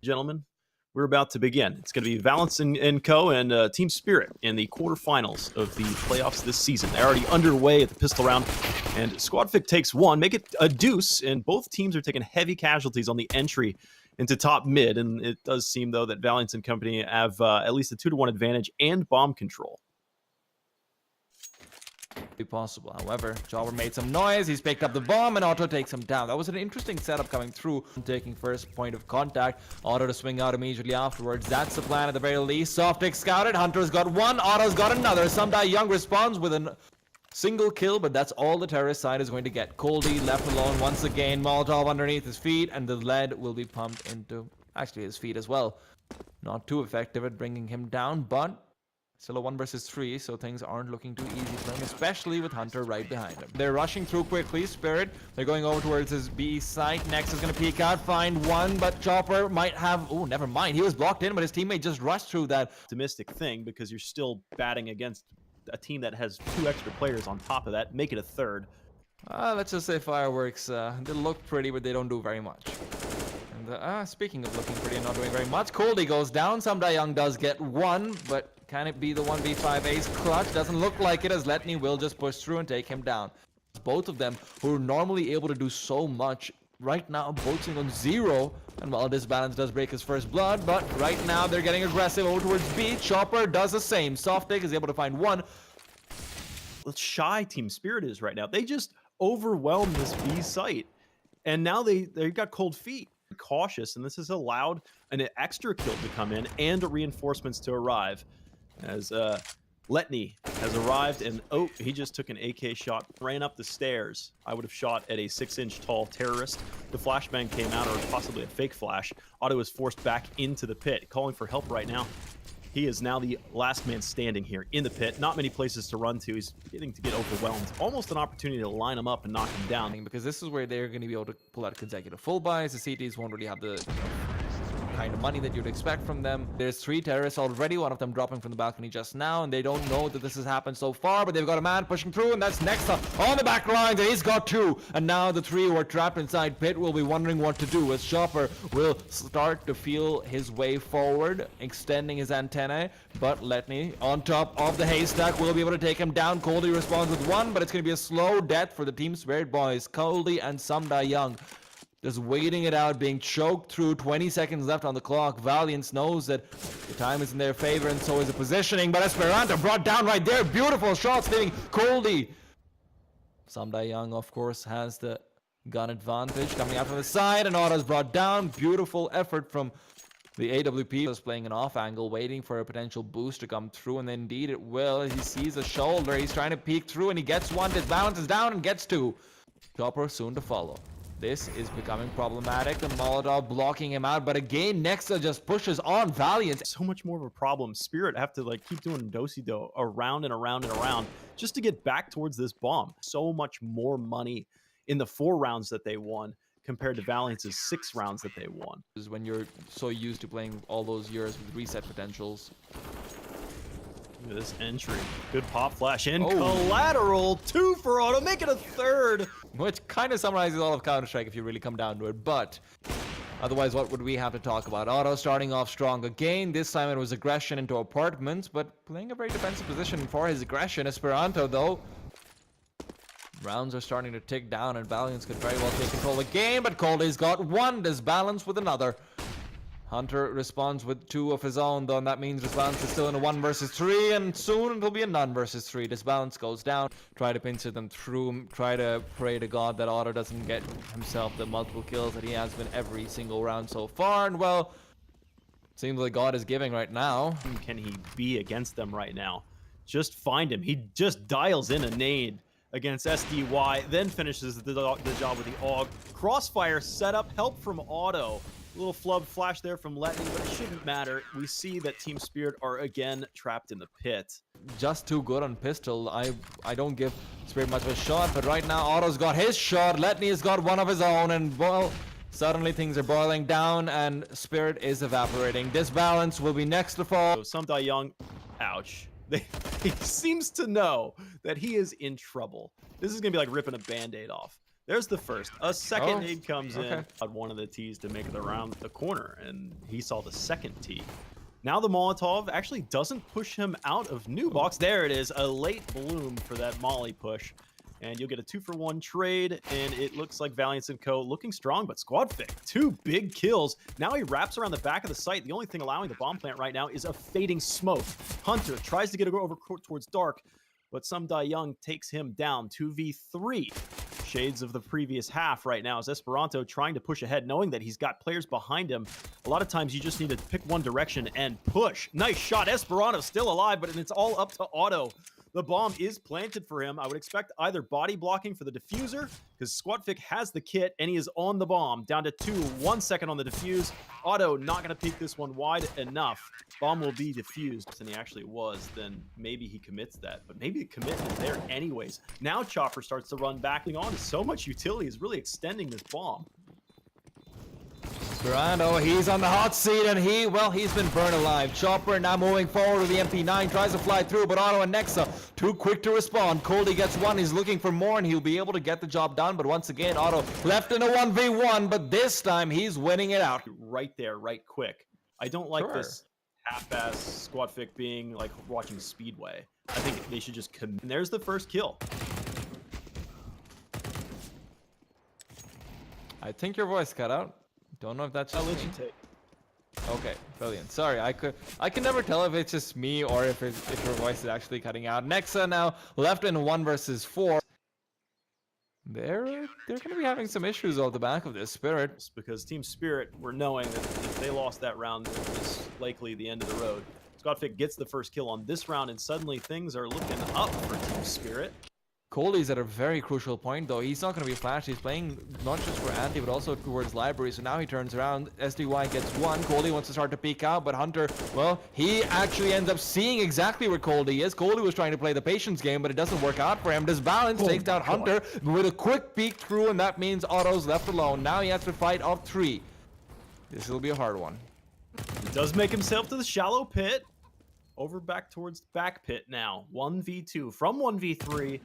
gentlemen, we're about to begin. It's going to be Valiance and Co. and Team Spirit in the quarterfinals of the playoffs this season. They're already underway at the pistol round, and Squadfic takes one, make it a deuce, and both teams are taking heavy casualties on the entry into top mid, and it does seem, though, that Valiance and company have at least a 2-1 advantage and bomb control. Be possible. However, Jobber made some noise. He's picked up the bomb and Otto takes him down. That was an interesting setup coming through, taking first point of contact. Otto to swing out immediately afterwards. That's the plan at the very least. Softic scouted. Hunter's got one. Otto's got another. Someday Young responds with a single kill, but that's all the terrorist side is going to get. Coldy left alone once again. Molotov underneath his feet, and the lead will be pumped into actually his feet as well. Not too effective at bringing him down, but still a 1 versus 3, so things aren't looking too easy for him, especially with Hunter right behind him. They're rushing through quickly. Spirit, they're going over towards his B site. Next is going to peek out, find one, but Chopper might have... Oh, never mind. He was blocked in, but his teammate just rushed through that. Optimistic thing, because you're still batting against a team that has 2 extra players on top of that. Make it a third. Let's just say Fireworks, they look pretty, but they don't do very much. And speaking of looking pretty and not doing very much, Coldy goes down. Someday Young does get one, but can it be the 1v5 ace clutch? Doesn't look like it, as Letney will just push through and take him down. Both of them, who are normally able to do so much, right now both sitting on 0. And while Disbalance does break his first blood, but right now they're getting aggressive over towards B. Chopper does the same. Softic is able to find one. Let's shy Team Spirit is right now. They just overwhelmed this B site, and now they got cold feet. Cautious, and this has allowed an extra kill to come in and reinforcements to arrive, as Letney has arrived, and oh, he just took an AK shot, ran up the stairs. I would have shot at a 6-inch tall terrorist. The flashbang came out, or possibly a fake flash. Otto is forced back into the pit, calling for help right now. He is now the last man standing here in the pit. Not many places to run to. He's getting to get overwhelmed. Almost an opportunity to line him up and knock him down. Because this is where they're going to be able to pull out consecutive full buys. The CTs won't really have the kind of money that you'd expect from them. There's 3 terrorists already, one of them dropping from the balcony just now, and they don't know that this has happened so far, but they've got a man pushing through, and that's next up on the back lines, and he's got 2, and now the 3 who are trapped inside pit will be wondering what to do, as Chopper will start to feel his way forward, extending his antennae, but Letney on top of the haystack will be able to take him down. Coldy responds with 1, but it's going to be a slow death for the Team Spirit boys. Coldy and Someday Young just waiting it out, being choked through. 20 seconds left on the clock. Valiance knows that the time is in their favor, and so is the positioning. But Esperanto brought down right there. Beautiful shots leaving Coldy. Someday Young, of course, has the gun advantage coming out from the side, and Otto's brought down. Beautiful effort from the AWP. Was playing an off angle, waiting for a potential boost to come through, and indeed it will. He sees a shoulder. He's trying to peek through, and he gets one. Disbalance is down and gets 2. Chopper soon to follow. This is becoming problematic. The Molotov blocking him out, but again, Nexa just pushes on Valiant. So much more of a problem. Spirit have to like keep doing do-si-do around and around and around just to get back towards this bomb. So much more money in the 4 rounds that they won compared to Valiance's 6 rounds that they won. Is when you're so used to playing all those years with reset potentials. Look at this entry. Good pop flash in. Collateral. 2 for Otto. Make it a 3rd. Which kind of summarizes all of Counter-Strike if you really come down to it. But otherwise, what would we have to talk about? Otto starting off strong again. This time it was aggression into apartments, but playing a very defensive position for his aggression. Esperanto, though, rounds are starting to tick down, and Valiance could very well take control of the game, but Coldy's got 1. Disbalance with another. Hunter responds with 2 of his own, though, and that means Disbalance is still in a 1 versus 3, and soon it'll be a none versus 3. Disbalance goes down, try to pincer them through, try to pray to God that Otto doesn't get himself the multiple kills that he has been every single round so far, and well, seems like God is giving right now. Can he be against them right now? Just find him. He just dials in a nade against SDY, then finishes the job with the AUG. Crossfire setup, help from Otto. A little flub flash there from Letney, but it shouldn't matter. We see that Team Spirit are again trapped in the pit. Just too good on pistol. I don't give Spirit much of a shot, but right now Otto's got his shot. Letney has got one of his own, and well, suddenly things are boiling down, and Spirit is evaporating. Disbalance will be next to fall. So Someday Young, ouch. He seems to know that he is in trouble. This is gonna be like ripping a band-aid off. There's the first. A second Oh, nade comes okay. in on one of the T's to make it around the corner, and he saw the second T. Now the Molotov actually doesn't push him out of new box. There it is, a late bloom for that Molly push. And you'll get a 2-for-1 trade, and it looks like Valiance & Co. looking strong, but SquadFic, 2 big kills. Now he wraps around the back of the site. The only thing allowing the bomb plant right now is a fading smoke. Hunter tries to get over towards Dark, but Some Die Young takes him down. 2v3. Shades of the previous half right now as Esperanto trying to push ahead, knowing that he's got players behind him. A lot of times you just need to pick one direction and push. Nice shot. Esperanto still alive, but it's all up to Otto. The bomb is planted for him. I would expect either body blocking for the diffuser, because SquadFic has the kit, and he is on the bomb. Down to 2, 1 second on the defuse. Otto not going to peek this one wide enough. Bomb will be defused, and he actually was. Then maybe he commits that, but maybe the commitment is there anyways. Now Chopper starts to run back on to so much utility, is really extending this bomb. Esperanto, he's on the hot seat, and he's been burned alive. Chopper now moving forward with the MP9, tries to fly through, but Otto and Nexa too quick to respond. Coldy gets one, he's looking for more, and he'll be able to get the job done, but once again, Otto left in a 1v1, but this time he's winning it out. Right there, right quick. I don't like this half-ass SquadFic being like watching Speedway. I think they should just commit. And there's the first kill. I think your voice cut out. Don't know if that's just I'll let me. you take. Okay, brilliant. Sorry, I can never tell if it's just me or if your voice is actually cutting out. Nexa now left in 1 versus 4. They're going to be having some issues off the back of this Spirit. Because Team Spirit were knowing that if they lost that round, it was likely the end of the road. SquadFic gets the first kill on this round, and suddenly things are looking up for Team Spirit. Coley's at a very crucial point, though. He's not going to be flashed. He's playing not just for Anti, but also towards Library. So now he turns around. SDY gets one. Coley wants to start to peek out, but Hunter, well, he actually ends up seeing exactly where Coley is. Coley was trying to play the patience game, but it doesn't work out for him. Disbalance takes down Hunter with a quick peek through, and that means Otto's left alone. Now he has to fight off 3. This will be a hard one. He does make himself to the shallow pit. Over back towards the back pit now. 1v2 from 1v3.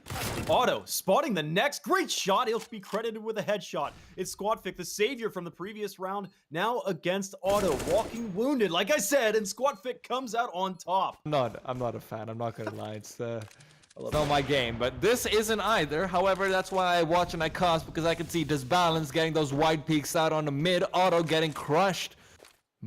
Otto spotting the next. Great shot. He'll be credited with a headshot. It's SquadFic, the savior from the previous round, now against Otto. Walking wounded, like I said, and SquadFic comes out on top. I'm not a fan. I'm not going to lie. It's not my game, but this isn't either. However, that's why I watch and I cost, because I can see Disbalance getting those wide peaks out on the mid. Otto getting crushed.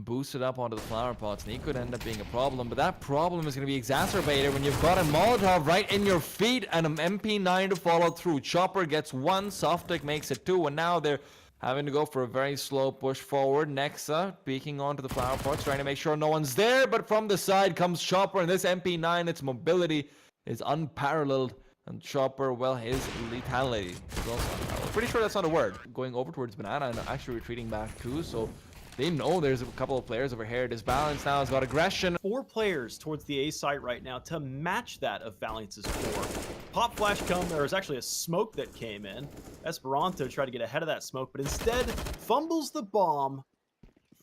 Boosted up onto the flower pots, and he could end up being a problem, but that problem is going to be exacerbated when you've got a Molotov right in your feet and an MP9 to follow through. Chopper gets 1, Softic makes it 2, and now they're having to go for a very slow push forward. Nexa peeking onto the flower pots, trying to make sure no one's there, but from the side comes Chopper, and this MP9, its mobility is unparalleled, and Chopper, well, his lethality is also unparalleled. Pretty sure that's not a word. Going over towards Banana and actually retreating back too, so they know there's a couple of players over here. Disbalance now has got aggression. 4 players towards the A site right now to match that of Valiance's 4. Pop flash come. There was actually a smoke that came in. Esperanto tried to get ahead of that smoke, but instead fumbles the bomb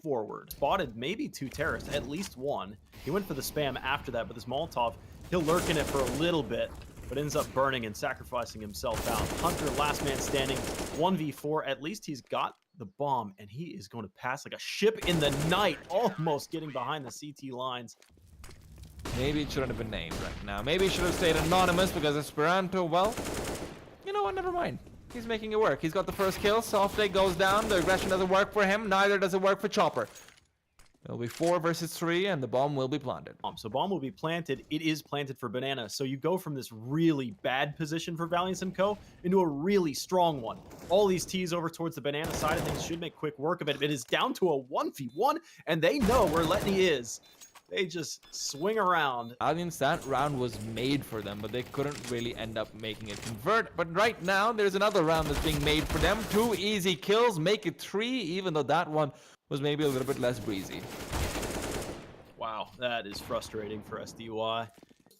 forward. Spotted maybe 2 terrorists, at least 1. He went for the spam after that, but this Molotov, he'll lurk in it for a little bit, but ends up burning and sacrificing himself out. Hunter, last man standing, 1v4. At least he's got the bomb, and he is going to pass like a ship in the night, almost getting behind the CT lines. Maybe it shouldn't have been named right now. Maybe it should have stayed anonymous, because Esperanto, well, you know what, never mind. He's making it work. He's got the first kill. Softic goes down. The aggression doesn't work for him. Neither does it work for Chopper. It'll be 4 versus 3, and the bomb will be planted. So bomb will be planted. It is planted for Banana. So you go from this really bad position for Valiance & Co. into a really strong one. All these T's over towards the Banana side of things should make quick work of it. It is down to a 1v1, and they know where Letney is. They just swing around. Valiance, that round was made for them, but they couldn't really end up making it convert. But right now, there's another round that's being made for them. 2 easy kills, make it 3, even though that one was maybe a little bit less breezy. Wow, that is frustrating for SDY.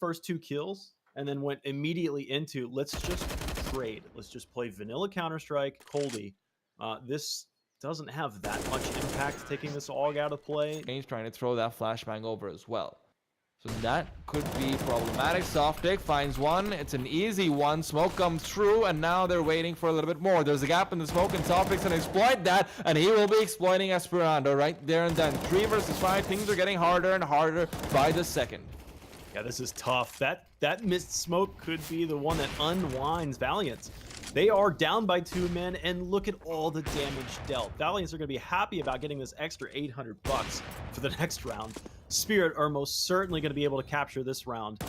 First 2 kills, and then went immediately into, let's just trade. Let's just play vanilla Counter-Strike, Coldy. This doesn't have that much impact taking this AUG out of play. He's trying to throw that flashbang over as well. So that could be problematic. Softic finds one. It's an easy one. Smoke comes through, and now they're waiting for a little bit more. There's a gap in the smoke, and Softic's gonna exploit that, and he will be exploiting Esperanto right there and then. 3 versus 5. Things are getting harder and harder by the second. Yeah, this is tough. That missed smoke could be the one that unwinds Valiance. They are down by 2 men, and look at all the damage dealt. Valiance are going to be happy about getting this extra 800 bucks for the next round. Spirit are most certainly going to be able to capture this round,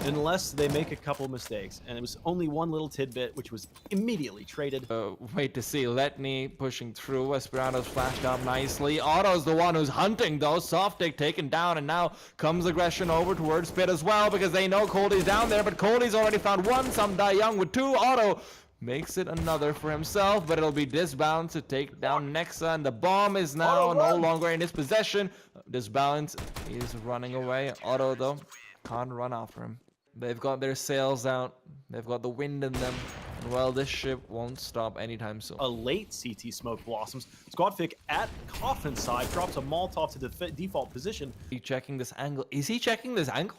unless they make a couple mistakes. And it was only one little tidbit, which was immediately traded. Wait to see. Letney pushing through. Esperanto's flashed out nicely. Otto's the one who's hunting, though. Softic taken down, and now comes aggression over towards Spit as well, because they know Coldie's down there, but Coldie's already found one. Some die young with 2. Otto makes it another for himself, but it'll be Disbalance to take down Nexa, and the bomb is now no longer in his possession. Disbalance is running away. Otto, though, can't run after him. They've got their sails out. They've got the wind in them. And, well, this ship won't stop anytime soon. A late CT smoke blossoms. Squadfic at Coffin side drops a Molotov to the default position. He checking this angle. Is he checking this angle?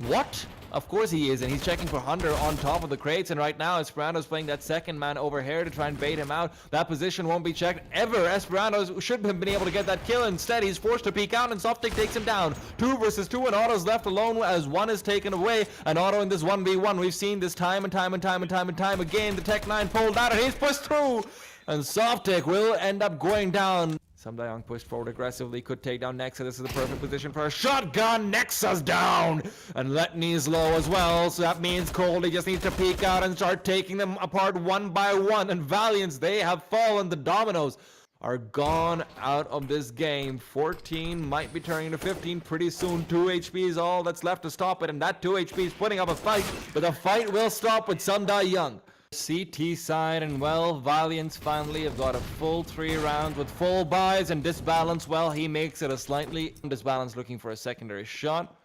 What? Of course he is, and he's checking for Hunter on top of the crates, and right now Esperanto's playing that second man over here to try and bait him out. That position won't be checked ever. Esperanto should have been able to get that kill. Instead, he's forced to peek out, and Softic takes him down. 2 versus 2, and Otto's left alone as one is taken away, and Otto in this 1v1. We've seen this time and time again. The Tech 9 pulled out, and he's pushed through, and Softic will end up going down. Some Young pushed forward aggressively, could take down Nexa. This is the perfect position for a shotgun. Nexa's down, and Letney's low as well, so that means Coldie just needs to peek out and start taking them apart one by one. And Valiance, they have fallen. The dominoes are gone out of this game. 14 might be turning to 15 pretty soon. 2 HP is all that's left to stop it, and that 2 HP is putting up a fight, but the fight will stop with Sundai Young. CT side, and well, Valiance finally have got a full 3 rounds with full buys, and Disbalance, well, he makes it a slightly Disbalance looking for a secondary shot.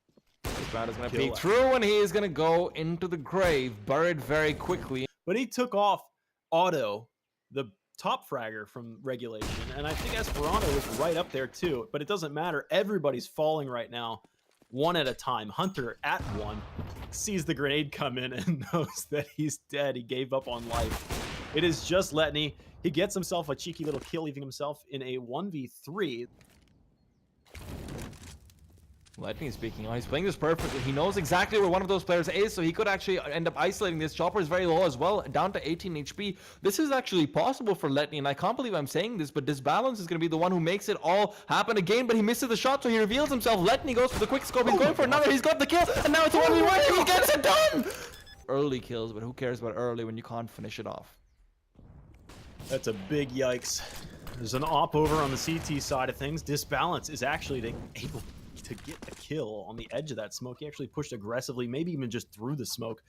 Disbalance is going to peek through, and he is going to go into the grave, buried very quickly. But he took off Otto, the top fragger from regulation, and I think Esperanto was right up there too, but it doesn't matter. Everybody's falling right now, one at a time. Hunter at 1 sees the grenade come in and knows that he's dead. He gave up on life. It is just Letney. He gets himself a cheeky little kill, leaving himself in a 1v3. Letney speaking, he's playing this perfectly. He knows exactly where one of those players is, so he could actually end up isolating this. Chopper is very low as well, down to 18 HP. This is actually possible for Letney, and I can't believe I'm saying this, but Disbalance is going to be the one who makes it all happen again, but he misses the shot, so he reveals himself. Letney goes for the quick scope. He's going for another. He's got the kill, and now it's a 1v1. He gets it done! Early kills, but who cares about early when you can't finish it off? That's a big yikes. There's an op over on the CT side of things. Disbalance is actually able to get a kill on the edge of that smoke. He actually pushed aggressively, maybe even just through the smoke,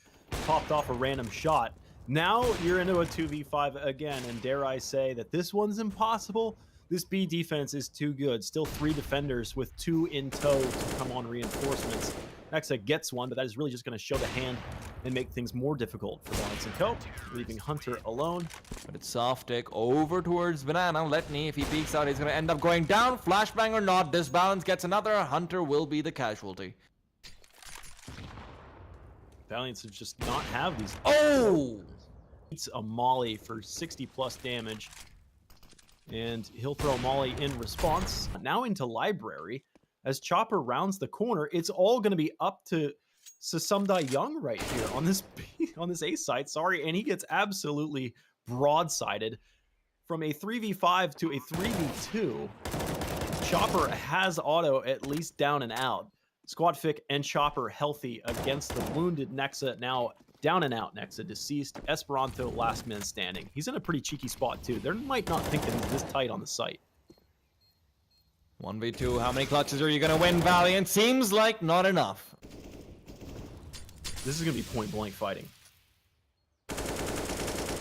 popped off a random shot. Now you're into a 2v5 again, and dare I say that this one's impossible. This B defense is too good. Still 3 defenders with 2 in tow to come on reinforcements. Nexa gets one, but that is really just going to show the hand and make things more difficult for Valiance and Co, leaving Hunter alone. But it's Softic over towards Banana. Letney, if he peeks out, he's going to end up going down. Flashbang or not, Disbalance gets another. Hunter will be the casualty. Valiance would just not have these. Oh! It's a molly for 60 plus damage, and he'll throw a molly in response. Now into library. As Chopper rounds the corner, it's all going to be up to Sesumdai Young right here on this A side. Sorry, and he gets absolutely broadsided from a 3v5 to a 3v2. Chopper has Otto at least down and out. Squadfic and Chopper healthy against the wounded Nexa. Now down and out Nexa, deceased. Esperanto last man standing. He's in a pretty cheeky spot too. They might not think that he's this tight on the site. 1v2, how many clutches are you going to win, Valiant? Seems like not enough. This is going to be point blank fighting.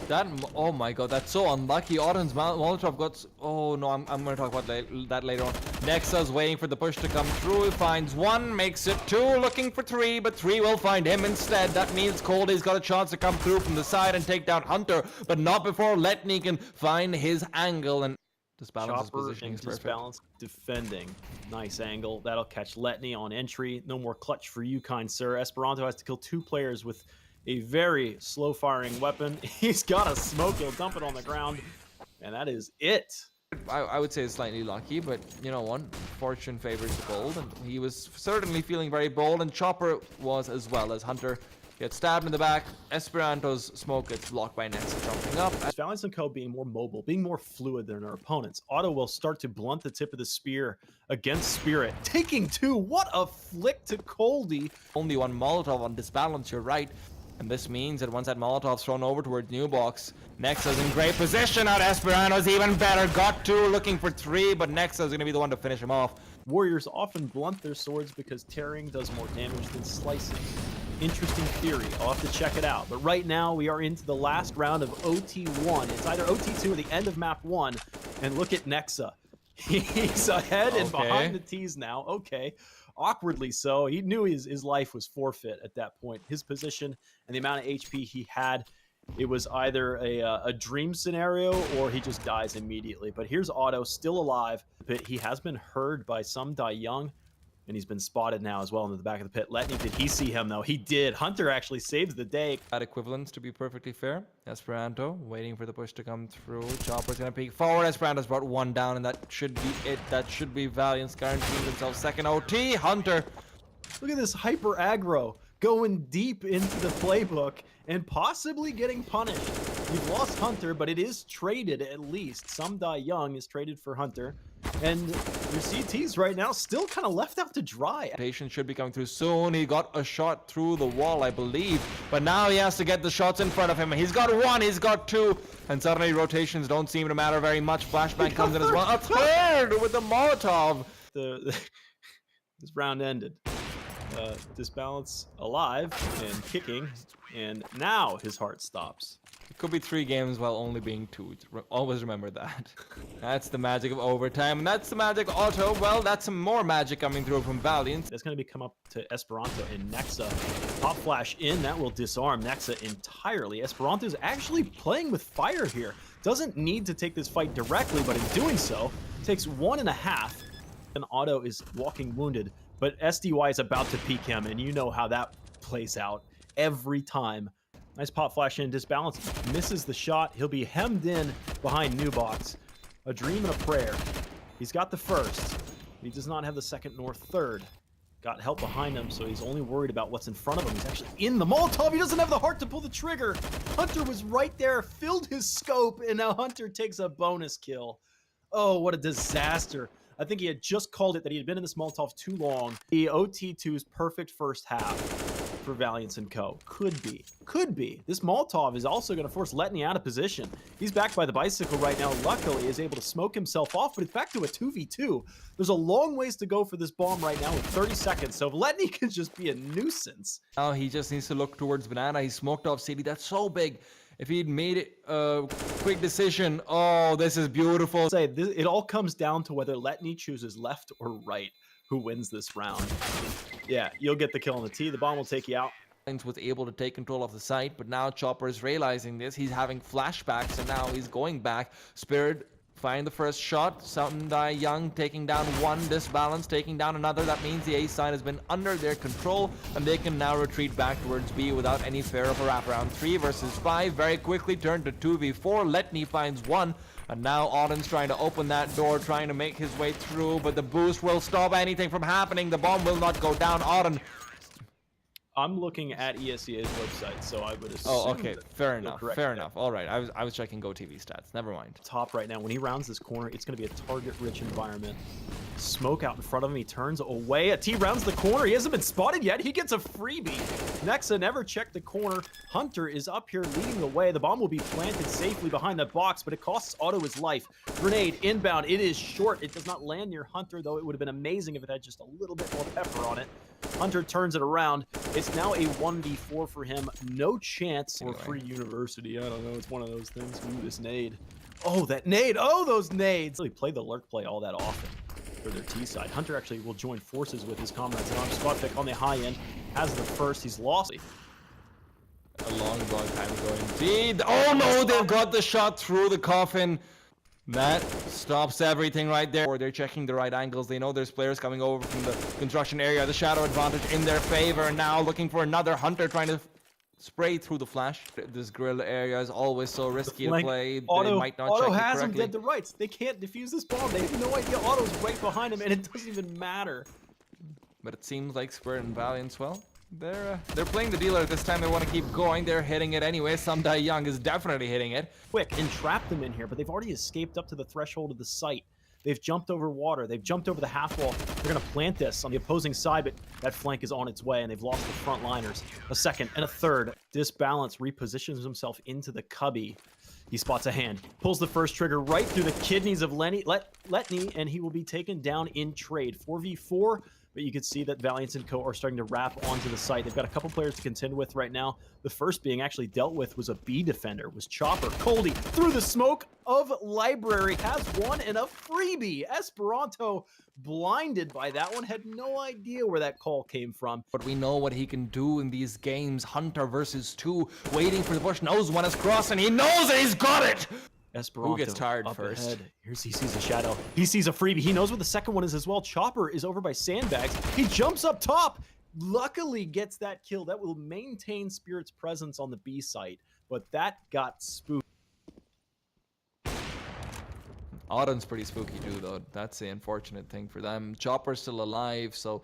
That, oh my god, that's so unlucky. Otto's Molotov got, oh no, I'm going to talk about that later on. Nexa's waiting for the push to come through. He finds 1, makes it 2, looking for 3, but 3 will find him instead. That means Coldie's got a chance to come through from the side and take down Hunter, but not before Letney can find his angle. And Disbalance's Chopper positioning and is perfect. Disbalance defending. Nice angle. That'll catch Letney on entry. No more clutch for you, kind sir. Esperanto has to kill 2 players with a very slow-firing weapon. He's got a smoke. He'll dump it on the ground. And that is it. I would say it's slightly lucky, but you know what? Fortune favors the bold, and he was certainly feeling very bold, and Chopper was as well as Hunter gets stabbed in the back. Esperanto's smoke gets blocked by Nexa jumping up. Valiance and Co. being more mobile, being more fluid than our opponents. Otto will start to blunt the tip of the spear against Spirit. Taking 2. What a flick to Coldy. Only one Molotov on Disbalance, you're right. And this means that once that Molotov's thrown over towards New Box, Nexa's in great position. Out Esperanto's even better. Got 2, looking for 3, but Nexa's going to be the one to finish him off. Warriors often blunt their swords because tearing does more damage than slicing. Interesting theory. I'll have to check it out. But right now, we are into the last round of OT1. It's either OT2 or the end of map 1. And look at Nexa. He's ahead and behind the T's now. Okay. Awkwardly so. He knew his life was forfeit at that point. His position and the amount of HP he had, it was either a dream scenario or he just dies immediately. But here's Otto, still alive. But he has been heard by some Die Young, and he's been spotted now as well into the back of the pit. Letney, did he see him though? He did. Hunter actually saves the day. At equivalence, to be perfectly fair. Esperanto waiting for the push to come through. Chopper's gonna peek forward. Esperanto's brought 1 down, and that should be it. That should be Valiance guaranteeing themselves second OT. Hunter. Look at this hyper aggro going deep into the playbook and possibly getting punished. You've lost Hunter, but it is traded at least. Some Die Young is traded for Hunter. And your CTs right now still kind of left out to dry. Rotation should be coming through soon. He got a shot through the wall, I believe. But now he has to get the shots in front of him. He's got 1, he's got 2. And suddenly rotations don't seem to matter very much. Flashbang comes in as well. A third with the Molotov. This round ended. Disbalance alive and kicking. And now his heart stops. It could be 3 games while only being 2. Always remember that. That's the magic of overtime. And that's the magic of Otto. Well, that's some more magic coming through from Valiance. That's going to be come up to Esperanto and Nexa. Pop flash in. That will disarm Nexa entirely. Esperanto's actually playing with fire here. Doesn't need to take this fight directly, but in doing so, takes 1.5. And Otto is walking wounded. But SDY is about to peek him, and you know how that plays out every time. Nice pop flash in. Disbalance misses the shot. He'll be hemmed in behind New Box. A dream and a prayer. He's got the first. He does not have the second nor third. Got help behind him, so he's only worried about what's in front of him. He's actually in the Molotov. He doesn't have the heart to pull the trigger. Hunter was right there, filled his scope, and now Hunter takes a bonus kill. Oh, what a disaster. I think he had just called it that he had been in this Molotov too long. The OT2's perfect first half for Valiance and Co. Could be. This Molotov is also going to force Letney out of position. He's backed by the bicycle right now. Luckily, is able to smoke himself off, but it's back to a 2v2. There's a long ways to go for this bomb right now with 30 seconds, so Letney can just be a nuisance. Now he just needs to look towards Banana. He smoked off City. That's so big. If he'd made it a quick decision, oh, this is beautiful. It all comes down to whether Letney chooses left or right who wins this round. Yeah, you'll get the kill on the T. The bomb will take you out. Was able to take control of the site, but now Chopper is realizing this. He's having flashbacks, and now he's going back. Spirit find the first shot. Some Die Young taking down 1. Disbalance taking down another. That means the A side has been under their control, and they can now retreat back towards B without any fear of a wraparound. 3 versus 5 very quickly turned to 2v4. Letney finds 1, and now Auden's trying to open that door, trying to make his way through, but the boost will stop anything from happening. The bomb will not go down. Auden. I'm looking at ESEA's website, so I would assume. Oh, okay. Fair enough. All right. I was checking GoTV stats. Never mind. Top right now. When he rounds this corner, it's going to be a target-rich environment. Smoke out in front of him. He turns away. A T rounds the corner. He hasn't been spotted yet. He gets a freebie. Nexa never checked the corner. Hunter is up here leading the way. The bomb will be planted safely behind that box, but it costs Otto his life. Grenade inbound. It is short. It does not land near Hunter, though it would have been amazing if it had just a little bit more pepper on it. Hunter turns it around. It's now a 1v4 for him. No chance for Free University. I don't know. It's one of those things. Ooh, this nade. Oh, that nade. Oh, those nades. Really play the lurk play all that often for their T side. Hunter actually will join forces with his comrades. And on spot pick on the high end. Has the first. He's lost. A long time ago indeed. Oh no, they've got the shot through the coffin. That stops everything right there. Or they're checking the right angles. They know there's players coming over from the construction area. The shadow advantage in their favor. And now looking for another hunter trying to spray through the flash. This grill area is always so risky to play. They might not check it has him correctly. dead to rights. They can't defuse this bomb. They have no idea Otto's right behind him, and it doesn't even matter. But it seems like Spirit and Valiance, well, they're playing the dealer this time. They want to keep going. They're hitting it anyway. Sundai Young is definitely hitting it. Quick, entrap them in here, but they've already escaped up to the threshold of the site. They've jumped over water. They've jumped over the half wall. They're going to plant this on the opposing side, but that flank is on its way, and they've lost the front liners. A second and a third. Disbalance repositions himself into the cubby. He spots a hand, pulls the first trigger right through the kidneys of Letney, and he will be taken down in trade. 4v4, but you can see that Valiance and Co. are starting to wrap onto the site. They've got a couple players to contend with right now. The first being actually dealt with was a B defender, was Chopper. Coldy through the smoke of Library has one and a freebie. Esperanto blinded by that one, had no idea where that call came from. But we know what he can do in these games. Hunter versus 2, waiting for the bush, knows one is crossed, and he knows that he's got it! Esperanto Who gets tired up first? Ahead. He sees a shadow. He sees a freebie. He knows what the second one is as well. Chopper is over by sandbags. He jumps up top. Luckily gets that kill. That will maintain Spirit's presence on the B site. But that got spooked. Autumn's pretty spooky too, though. That's the unfortunate thing for them. Chopper's still alive, so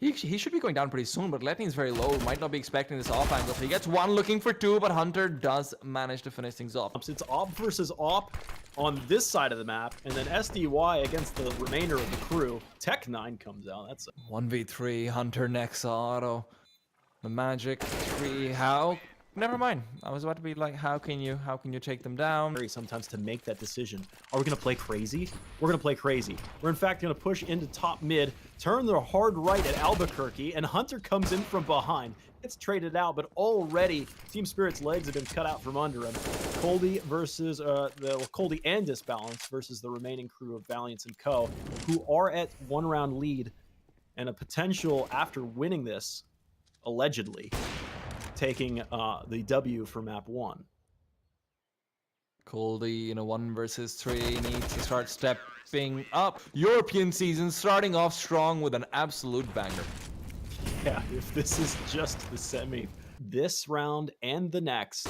he should be going down pretty soon, but Letney's very low. Might not be expecting this off angle. So he gets one, looking for 2, but Hunter does manage to finish things off. It's op versus op on this side of the map, and then SDY against the remainder of the crew. Tech9 comes out. That's a 1v3, Hunter next Auto. The Magic 3, how? Never mind. I was about to be like, how can you take them down? Sometimes to make that decision. Are we going to play crazy? We're going to play crazy. We're in fact going to push into top mid, turn the hard right at Albuquerque, and Hunter comes in from behind. It's traded out, but already Team Spirit's legs have been cut out from under him. Coldy versus Coldy and Disbalance versus the remaining crew of Valiance and Co., who are at 1-round lead and a potential after winning this, allegedly, taking the W for map 1. Coldy in a 1 versus 3 needs to start stepping up. European season starting off strong with an absolute banger. Yeah, if this is just the semi, this round and the next,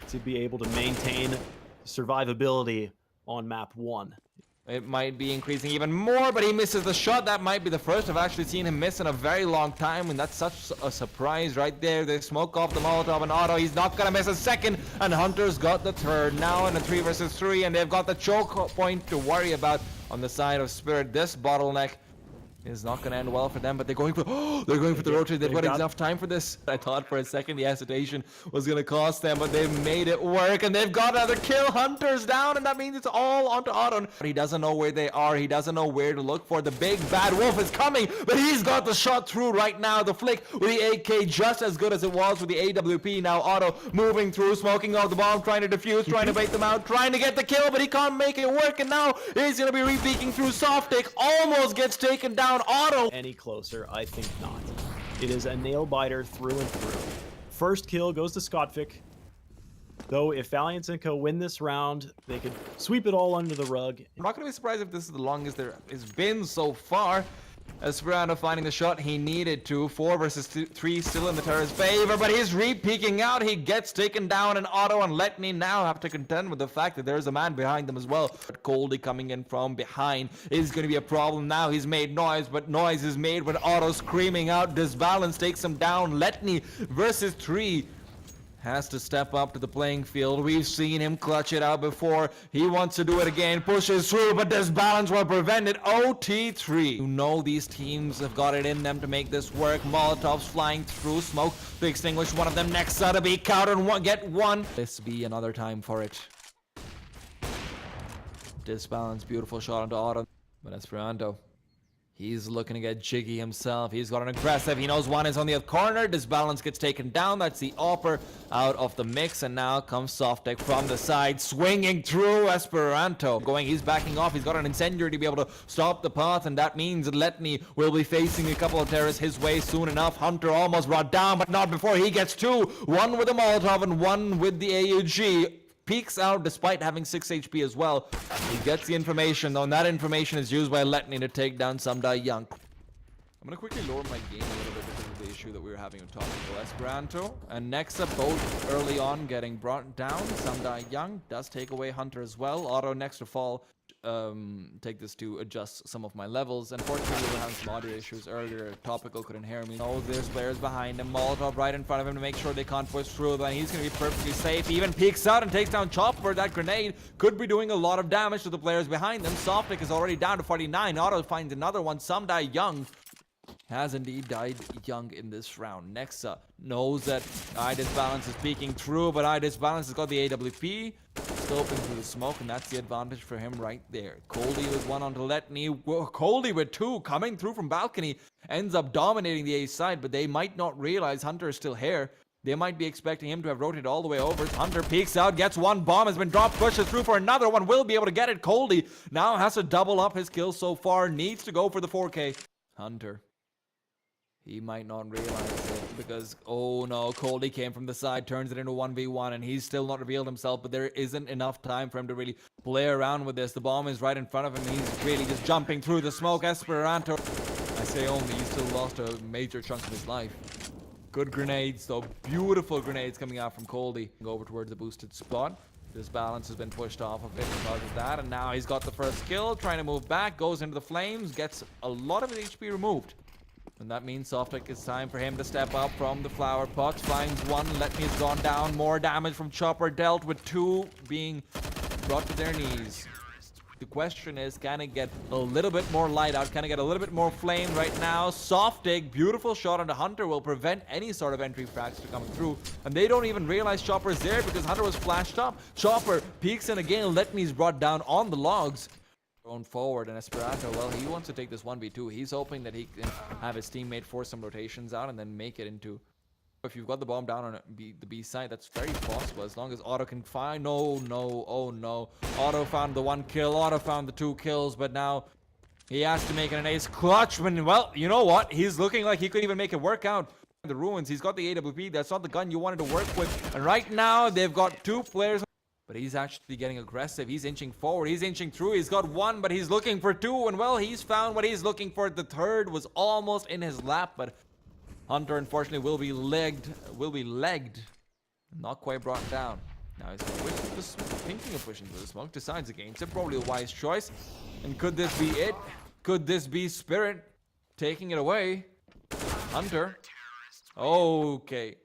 to be able to maintain survivability on map 1. It might be increasing even more, but he misses the shot. That might be the first I've actually seen him miss in a very long time, and that's such a surprise right there. They smoke off the Molotov and Auto. He's not gonna miss a second, and Hunter's got the third. Now in a 3 versus 3, and they've got the choke point to worry about on the side of Spirit. This bottleneck is not going to end well for them, but they're going for the rotate. They've got enough time for this. I thought for a second the hesitation was going to cost them, but they've made it work, and they've got another kill. Hunter's down, and that means it's all onto Autumn. He doesn't know where they are. He doesn't know where to look for. The big bad wolf is coming, but he's got the shot through right now. The flick with the AK just as good as it was with the AWP. Now Auto moving through, smoking out the bomb, trying to defuse, trying to bait them out, trying to get the kill, but he can't make it work, and now he's going to be re-peeking through soft take. Almost gets taken down. Auto any closer? I think not. It is a nail biter through and through. First kill goes to Scottfic. Though if Valiance and Co win this round, they could sweep it all under the rug. I'm not going to be surprised if this is the longest there has been so far. Esperanto finding the shot he needed to. 4 versus 3 still in the Terror's favor, but he's re-peeking out. He gets taken down, and Auto and Letney now have to contend with the fact that there's a man behind them as well. But Coldy coming in from behind is going to be a problem now. He's made noise, but noise is made when Auto screaming out. Disbalance takes him down. Letney versus 3. Has to step up to the playing field. We've seen him clutch it out before. He wants to do it again. Pushes through, but Disbalance will prevent it. OT3. You know these teams have got it in them to make this work. Molotovs flying through smoke to extinguish one of them. Next to be countered and get one. This be another time for it. Disbalance, beautiful shot onto Autumn. But Esperanto, he's looking to get jiggy himself. He's got an aggressive. He knows one is on the other corner. Disbalance gets taken down. That's the offer out of the mix. And now comes Softek from the side, swinging through Esperanto. He's backing off. He's got an incendiary to be able to stop the path. And that means Letney will be facing a couple of terrorists his way soon enough. Hunter almost brought down, but not before he gets 2. 1 with the Molotov and 1 with the AUG. peeks out despite having 6 HP as well. He gets the information, though, and that information is used by Letney to take down Samdai Young. I'm gonna quickly lower my game a little bit because of the issue that we were having with Topical Esperanto and Nexa both early on getting brought down. Samdai Young does take away Hunter as well. Auto next to fall. Take this to adjust some of my levels. Unfortunately, we were having some audio issues earlier. Topical couldn't hear me. Oh, there's players behind him. Molotov right in front of him to make sure they can't push through. Then he's gonna be perfectly safe. He even peeks out and takes down Chopper. That grenade could be doing a lot of damage to the players behind them. Softic is already down to 49. Auto finds another one. Samdai Young has indeed died young in this round. Nexa knows that Valiance is peeking through, but Valiance has got the AWP. Scoping through the smoke, and that's the advantage for him right there. Coldy with one onto Letney. Coldy with two coming through from balcony. Ends up dominating the A side, but they might not realize Hunter is still here. They might be expecting him to have rotated all the way over. Hunter peeks out, gets one bomb, has been dropped, pushes through for another one. Will be able to get it. Coldy now has to double up his kills so far. Needs to go for the 4K. Hunter. He might not realize it because, oh no, Coldy came from the side, turns it into 1v1, and he's still not revealed himself, but there isn't enough time for him to really play around with this. The bomb is right in front of him, and he's really just jumping through the smoke. Esperanto, I say only, he still lost a major chunk of his life. Good grenades, though. Beautiful grenades coming out from Coldy. Go over towards the boosted spot. This balance has been pushed off of it because of that, and now he's got the first kill, trying to move back, goes into the flames, gets a lot of his HP removed. And that means Softic, it's time for him to step up from the flower pot. Finds one, Letney has gone down. More damage from Chopper dealt with two being brought to their knees. The question is, can it get a little bit more light out? Can it get a little bit more flame right now? Softic, beautiful shot onto Hunter will prevent any sort of entry frags to coming through. And they don't even realize Chopper is there because Hunter was flashed up. Chopper peeks in again. Letney's brought down on the logs. Going forward, and Esperanto, well, he wants to take this 1v2. He's hoping that he can have his teammate force some rotations out and then make it into... If you've got the bomb down on the B side, that's very possible as long as Auto can find... No, oh no. Auto found the 1 kill, Auto found the 2 kills, but now he has to make it an ace clutch when, well, you know what? He's looking like he could even make it work out. The ruins, he's got the AWP, that's not the gun you wanted to work with. And right now, they've got 2 players... But he's actually getting aggressive. He's inching forward. He's inching through. He's got 1, but he's looking for 2. And, well, he's found what he's looking for. The 3rd was almost in his lap, but Hunter, unfortunately, will be legged. Not quite brought down. Now he's thinking of pushing through the smoke. Decides against it. Probably a wise choice. And could this be it? Could this be Spirit taking it away? Hunter. Okay.